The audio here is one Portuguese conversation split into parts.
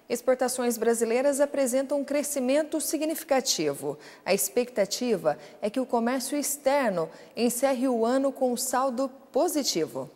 Exportações brasileiras apresentam um crescimento significativo. A expectativa é que o comércio externo encerre o ano com um saldo positivo.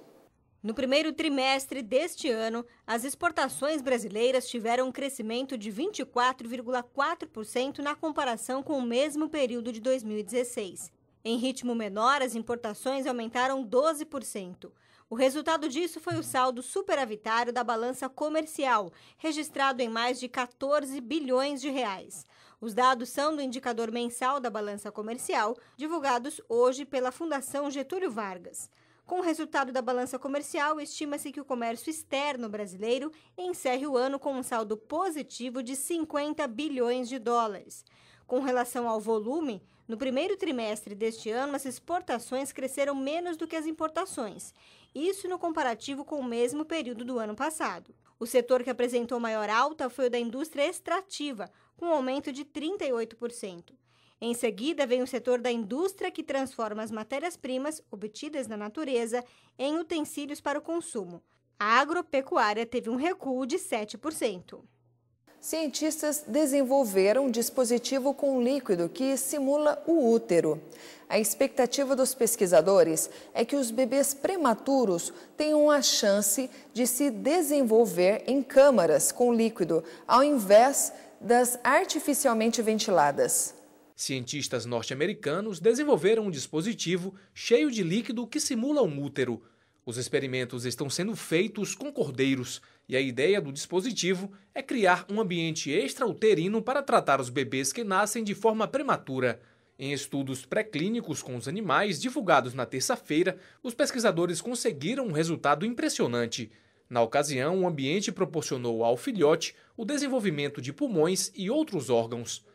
No primeiro trimestre deste ano, as exportações brasileiras tiveram um crescimento de 24,4% na comparação com o mesmo período de 2016. Em ritmo menor, as importações aumentaram 12%. O resultado disso foi o saldo superavitário da balança comercial, registrado em mais de 14 bilhões de reais. Os dados são do indicador mensal da balança comercial, divulgados hoje pela Fundação Getúlio Vargas. Com o resultado da balança comercial, estima-se que o comércio externo brasileiro encerre o ano com um saldo positivo de 50 bilhões de dólares. Com relação ao volume, no primeiro trimestre deste ano, as exportações cresceram menos do que as importações. Isso no comparativo com o mesmo período do ano passado. O setor que apresentou maior alta foi o da indústria extrativa, com um aumento de 38%. Em seguida, vem o setor da indústria que transforma as matérias-primas obtidas na natureza em utensílios para o consumo. A agropecuária teve um recuo de 7%. Cientistas desenvolveram um dispositivo com líquido que simula o útero. A expectativa dos pesquisadores é que os bebês prematuros tenham a chance de se desenvolver em câmaras com líquido, ao invés das artificialmente ventiladas. Cientistas norte-americanos desenvolveram um dispositivo cheio de líquido que simula um útero. Os experimentos estão sendo feitos com cordeiros e a ideia do dispositivo é criar um ambiente extrauterino para tratar os bebês que nascem de forma prematura. Em estudos pré-clínicos com os animais divulgados na terça-feira, os pesquisadores conseguiram um resultado impressionante. Na ocasião, o ambiente proporcionou ao filhote o desenvolvimento de pulmões e outros órgãos.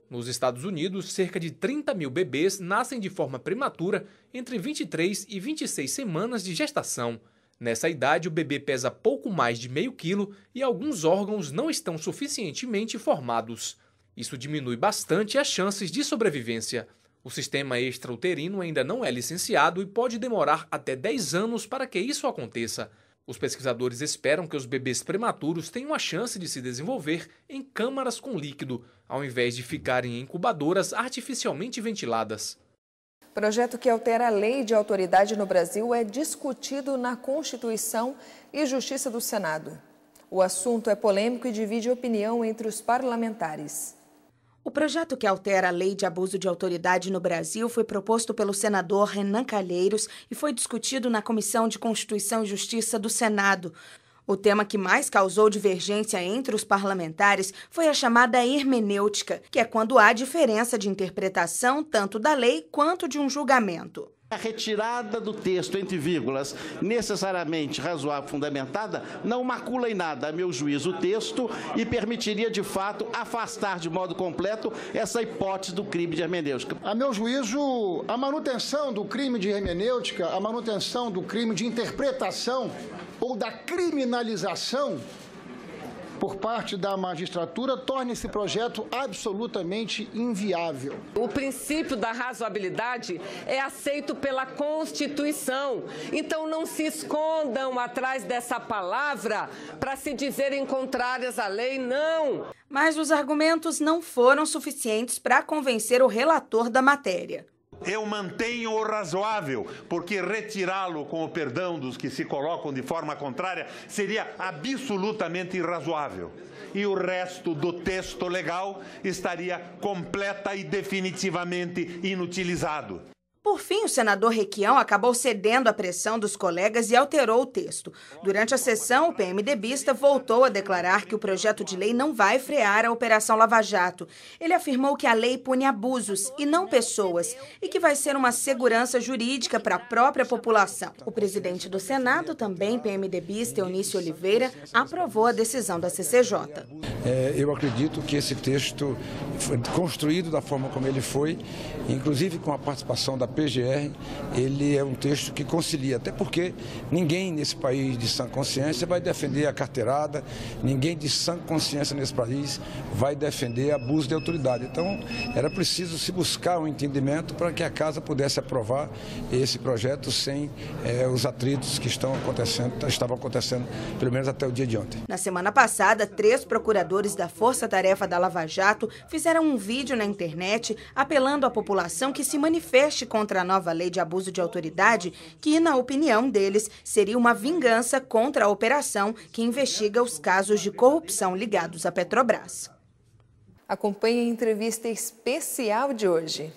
Nos Estados Unidos, cerca de 30 mil bebês nascem de forma prematura entre 23 e 26 semanas de gestação. Nessa idade, o bebê pesa pouco mais de meio quilo e alguns órgãos não estão suficientemente formados. Isso diminui bastante as chances de sobrevivência. O sistema extrauterino ainda não é licenciado e pode demorar até 10 anos para que isso aconteça. Os pesquisadores esperam que os bebês prematuros tenham a chance de se desenvolver em câmaras com líquido, ao invés de ficarem em incubadoras artificialmente ventiladas. O projeto que altera a lei de autoridade no Brasil é discutido na Constituição e Justiça do Senado. O assunto é polêmico e divide opinião entre os parlamentares. O projeto que altera a lei de abuso de autoridade no Brasil foi proposto pelo senador Renan Calheiros e foi discutido na Comissão de Constituição e Justiça do Senado. O tema que mais causou divergência entre os parlamentares foi a chamada hermenêutica, que é quando há diferença de interpretação tanto da lei quanto de um julgamento. A retirada do texto entre vírgulas necessariamente razoável, fundamentada, não macula em nada, a meu juízo, o texto e permitiria, de fato, afastar de modo completo essa hipótese do crime de hermenêutica. A meu juízo, a manutenção do crime de hermenêutica, a manutenção do crime de interpretação ou da criminalização por parte da magistratura torna esse projeto absolutamente inviável. O princípio da razoabilidade é aceito pela Constituição. Então não se escondam atrás dessa palavra para se dizerem contrárias à lei, não. Mas os argumentos não foram suficientes para convencer o relator da matéria. Eu mantenho o razoável, porque retirá-lo com o perdão dos que se colocam de forma contrária seria absolutamente irrazoável. E o resto do texto legal estaria completa e definitivamente inutilizado. Por fim, o senador Requião acabou cedendo à pressão dos colegas e alterou o texto. Durante a sessão, o PMDBista voltou a declarar que o projeto de lei não vai frear a Operação Lava Jato. Ele afirmou que a lei pune abusos e não pessoas e que vai ser uma segurança jurídica para a própria população. O presidente do Senado, também PMDBista, Eunício Oliveira, aprovou a decisão da CCJ. Eu acredito que esse texto foi construído da forma como ele foi, inclusive com a participação da PGR, PGR, ele é um texto que concilia, até porque ninguém nesse país de sã consciência vai defender a carteirada, ninguém de sã consciência nesse país vai defender abuso de autoridade. Então, era preciso se buscar um entendimento para que a Casa pudesse aprovar esse projeto sem os atritos que estavam acontecendo, pelo menos até o dia de ontem. Na semana passada, 3 procuradores da Força Tarefa da Lava Jato fizeram um vídeo na internet apelando à população que se manifeste contra a nova lei de abuso de autoridade, que, na opinião deles, seria uma vingança contra a operação que investiga os casos de corrupção ligados à Petrobras. Acompanhe a entrevista especial de hoje.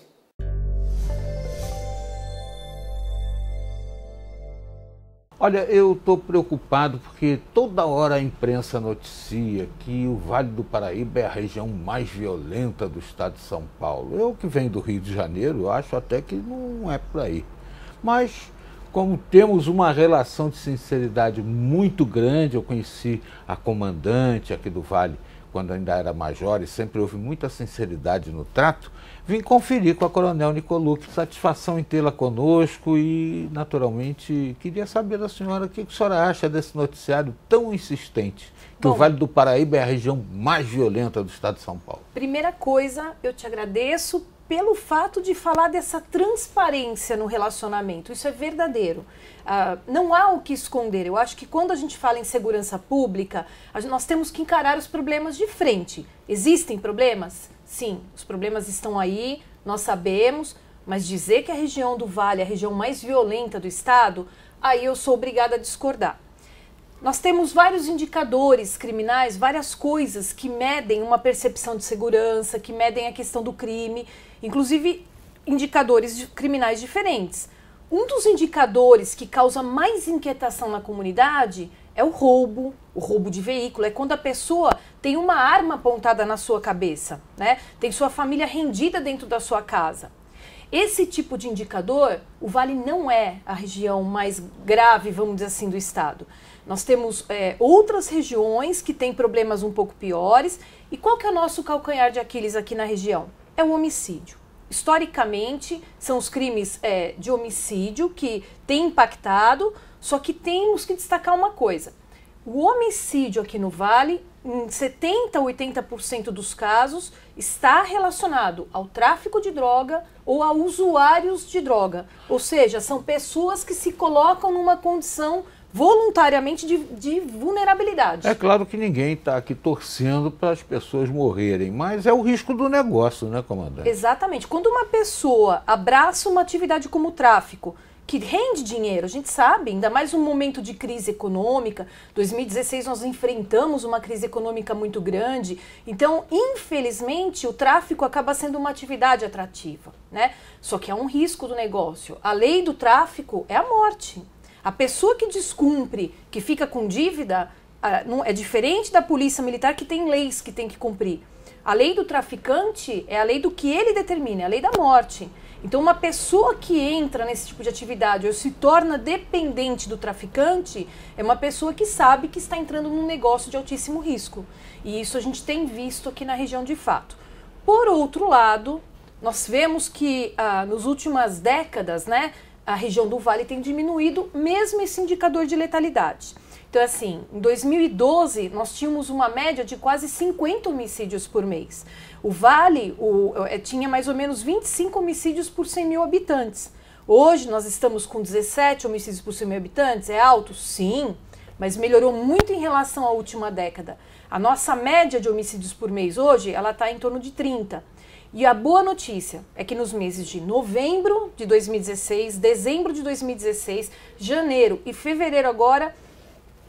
Olha, eu estou preocupado porque toda hora a imprensa noticia que o Vale do Paraíba é a região mais violenta do estado de São Paulo. Eu que venho do Rio de Janeiro, acho até que não é por aí. Mas, como temos uma relação de sinceridade muito grande, eu conheci a comandante aqui do Vale quando ainda era major e sempre houve muita sinceridade no trato, vim conferir com a Coronel Nicolucci, satisfação em tê-la conosco e, naturalmente, queria saber da senhora o que a senhora acha desse noticiário tão insistente, que o Vale do Paraíba é a região mais violenta do estado de São Paulo. Primeira coisa, eu te agradeço pelo fato de falar dessa transparência no relacionamento. Isso é verdadeiro. Não há o que esconder. Eu acho que quando a gente fala em segurança pública, nós temos que encarar os problemas de frente. Existem problemas? Sim, os problemas estão aí, nós sabemos, mas dizer que a região do Vale é a região mais violenta do estado, aí eu sou obrigada a discordar. Nós temos vários indicadores criminais, várias coisas que medem uma percepção de segurança, que medem a questão do crime, inclusive indicadores criminais diferentes. Um dos indicadores que causa mais inquietação na comunidade é o roubo de veículo, é quando a pessoa tem uma arma apontada na sua cabeça, né? Tem sua família rendida dentro da sua casa. Esse tipo de indicador, o Vale não é a região mais grave, vamos dizer assim, do estado. Nós temos outras regiões que têm problemas um pouco piores. E qual que é o nosso calcanhar de Aquiles aqui na região? É o homicídio. Historicamente, são os crimes de homicídio que têm impactado, só que temos que destacar uma coisa. O homicídio aqui no Vale, em 70% a 80% dos casos, está relacionado ao tráfico de droga ou a usuários de droga. Ou seja, são pessoas que se colocam numa condição voluntariamente de vulnerabilidade. É claro que ninguém está aqui torcendo para as pessoas morrerem, mas é o risco do negócio, né, comandante? Exatamente. Quando uma pessoa abraça uma atividade como o tráfico, que rende dinheiro, a gente sabe, ainda mais um momento de crise econômica, 2016 nós enfrentamos uma crise econômica muito grande, então, infelizmente, o tráfico acaba sendo uma atividade atrativa, né? Só que há um risco do negócio. A lei do tráfico é a morte. A pessoa que descumpre, que fica com dívida, é diferente da polícia militar que tem leis que tem que cumprir. A lei do traficante é a lei do que ele determina, é a lei da morte. Então, uma pessoa que entra nesse tipo de atividade ou se torna dependente do traficante é uma pessoa que sabe que está entrando num negócio de altíssimo risco. E isso a gente tem visto aqui na região de fato. Por outro lado, nós vemos que nas últimas décadas, né, a região do Vale tem diminuído mesmo esse indicador de letalidade. Então, assim, em 2012, nós tínhamos uma média de quase 50 homicídios por mês. O Vale tinha mais ou menos 25 homicídios por 100 mil habitantes. Hoje, nós estamos com 17 homicídios por 100 mil habitantes. É alto? Sim, mas melhorou muito em relação à última década. A nossa média de homicídios por mês hoje, ela está em torno de 30. E a boa notícia é que nos meses de novembro de 2016, dezembro de 2016, janeiro e fevereiro agora,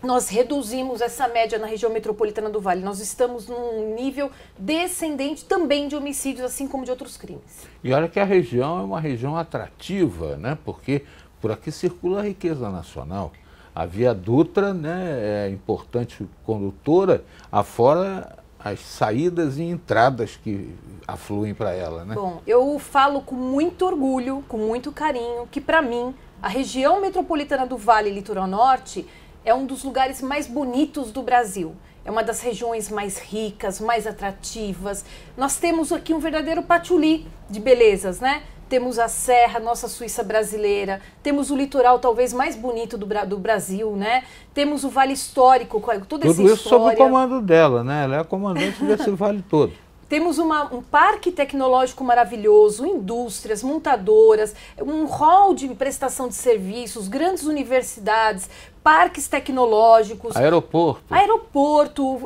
nós reduzimos essa média na região metropolitana do Vale. Nós estamos num nível descendente também de homicídios, assim como de outros crimes. E olha que a região é uma região atrativa, né? Porque por aqui circula a riqueza nacional. A Via Dutra, né, é importante condutora, afora as saídas e entradas que afluem para ela, né? Bom, eu falo com muito orgulho, com muito carinho, que para mim, a região metropolitana do Vale Litoral Norte é um dos lugares mais bonitos do Brasil. É uma das regiões mais ricas, mais atrativas. Nós temos aqui um verdadeiro patchouli de belezas, né? temos a Serra, nossa Suíça brasileira, temos o litoral talvez mais bonito do Brasil, né? Temos o Vale Histórico, toda essa história. Tudo isso sob o comando dela, né? Ela é a comandante desse vale todo. Temos um parque tecnológico maravilhoso, indústrias, montadoras, um hall de prestação de serviços, grandes universidades, parques tecnológicos. Aeroporto,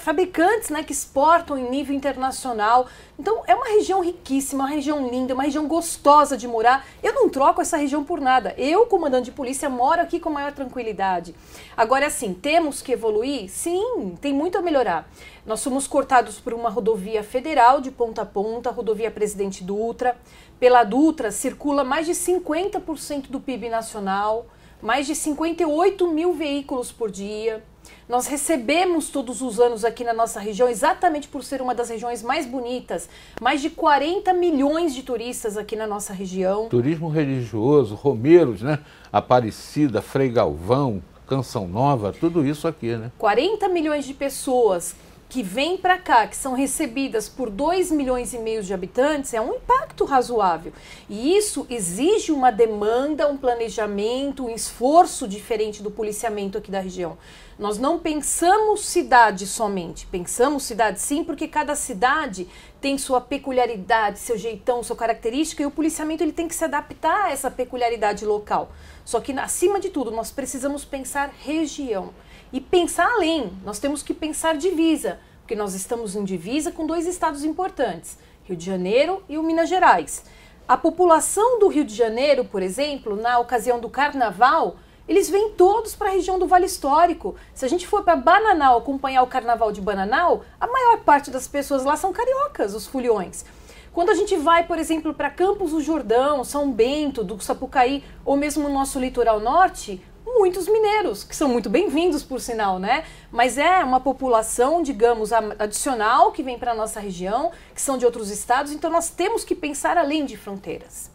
fabricantes, né, que exportam em nível internacional. Então, é uma região riquíssima, uma região linda, uma região gostosa de morar. Eu não troco essa região por nada. Eu, comandante de polícia, moro aqui com maior tranquilidade. Agora, assim, temos que evoluir? Sim, tem muito a melhorar. Nós somos cortados por uma rodovia federal de ponta a ponta, rodovia Presidente Dutra. Pela Dutra circula mais de 50% do PIB nacional, mais de 58 mil veículos por dia. Nós recebemos todos os anos aqui na nossa região, exatamente por ser uma das regiões mais bonitas, mais de 40 milhões de turistas aqui na nossa região. Turismo religioso, Romeiros, né? Aparecida, Frei Galvão, Canção Nova, tudo isso aqui, né? 40 milhões de pessoas que vêm para cá, que são recebidas por 2,5 milhões de habitantes, é um impacto razoável. E isso exige uma demanda, um planejamento, um esforço diferente do policiamento aqui da região. Nós não pensamos cidade somente, pensamos cidade sim, porque cada cidade tem sua peculiaridade, seu jeitão, sua característica, e o policiamento ele tem que se adaptar a essa peculiaridade local. Só que, acima de tudo, nós precisamos pensar região. E pensar além, nós temos que pensar divisa, porque nós estamos em divisa com 2 estados importantes, Rio de Janeiro e o Minas Gerais. A população do Rio de Janeiro, por exemplo, na ocasião do Carnaval, eles vêm todos para a região do Vale Histórico. Se a gente for para Bananal acompanhar o Carnaval de Bananal, a maior parte das pessoas lá são cariocas, os foliões. Quando a gente vai, por exemplo, para Campos do Jordão, São Bento, do Sapucaí, ou mesmo no nosso litoral norte, muitos mineiros, que são muito bem-vindos, por sinal, né? Mas é uma população, digamos, adicional que vem para a nossa região, que são de outros estados, então nós temos que pensar além de fronteiras.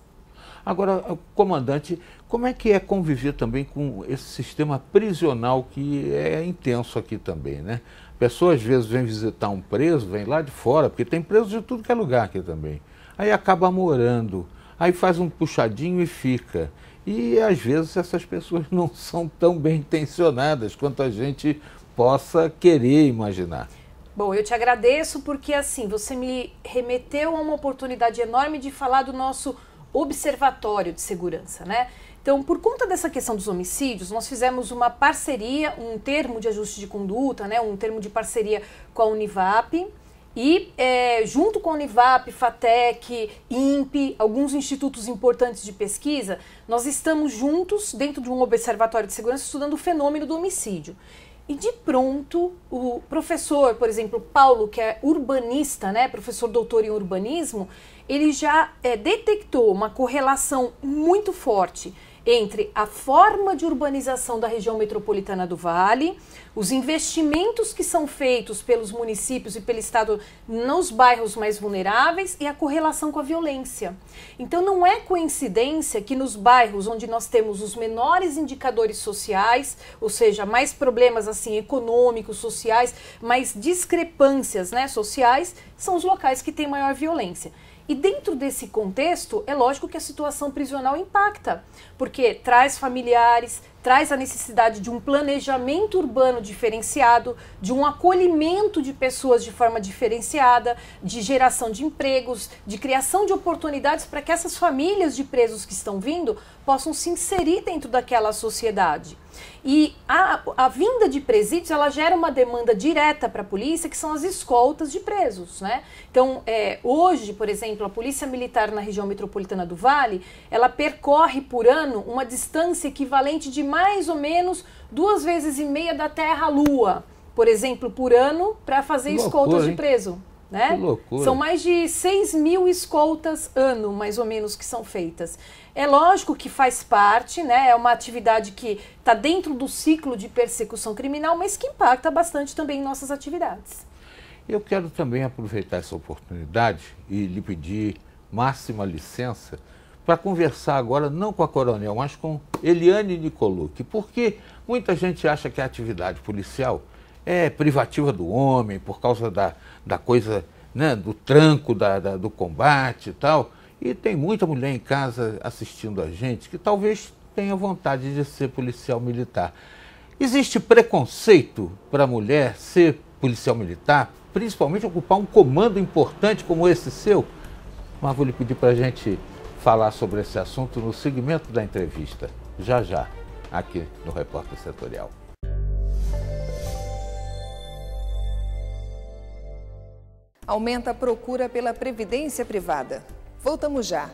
Agora, comandante, como é que é conviver também com esse sistema prisional que é intenso aqui também, né? A pessoa às vezes vem visitar um preso, vem lá de fora, porque tem preso de tudo que é lugar aqui também. Aí acaba morando, aí faz um puxadinho e fica. E às vezes essas pessoas não são tão bem intencionadas quanto a gente possa querer imaginar. Bom, eu te agradeço porque assim, você me remeteu a uma oportunidade enorme de falar do nosso observatório de segurança, né? Então, por conta dessa questão dos homicídios, nós fizemos uma parceria, um termo de ajuste de conduta, né? Um termo de parceria com a Univap. E junto com a Univap, FATEC, INPE, alguns institutos importantes de pesquisa, nós estamos juntos dentro de um observatório de segurança estudando o fenômeno do homicídio. E de pronto, o professor, por exemplo, Paulo, que é urbanista, né, professor doutor em urbanismo, ele já detectou uma correlação muito forte entre a forma de urbanização da região metropolitana do Vale, os investimentos que são feitos pelos municípios e pelo Estado nos bairros mais vulneráveis e a correlação com a violência. Então não é coincidência que nos bairros onde nós temos os menores indicadores sociais, ou seja, mais problemas assim econômicos, sociais, mais discrepâncias, né, sociais, são os locais que têm maior violência. E dentro desse contexto, é lógico que a situação prisional impacta, porque traz familiares, traz a necessidade de um planejamento urbano diferenciado, de um acolhimento de pessoas de forma diferenciada, de geração de empregos, de criação de oportunidades para que essas famílias de presos que estão vindo possam se inserir dentro daquela sociedade. E a vinda de presídios, ela gera uma demanda direta para a polícia, que são as escoltas de presos, né? Então, hoje, por exemplo, a Polícia Militar na região metropolitana do Vale, ela percorre por ano uma distância equivalente de mais ou menos 2,5 vezes da Terra à Lua, por exemplo, por ano, para fazer escoltas de preso. Né? Que loucura. São mais de 6 mil escoltas ano, mais ou menos, que são feitas. É lógico que faz parte, né? É uma atividade que está dentro do ciclo de persecução criminal, mas que impacta bastante também em nossas atividades. Eu quero também aproveitar essa oportunidade e lhe pedir máxima licença para conversar agora, não com a coronel, mas com Eliane Nicolucci, porque muita gente acha que a atividade policial é privativa do homem, por causa da coisa, né, do tranco do combate e tal. E tem muita mulher em casa assistindo a gente que talvez tenha vontade de ser policial militar. Existe preconceito para a mulher ser policial militar, principalmente ocupar um comando importante como esse seu? Mas vou lhe pedir para a gente falar sobre esse assunto no segmento da entrevista, já, aqui no Repórter Setorial. Aumenta a procura pela previdência privada. Voltamos já.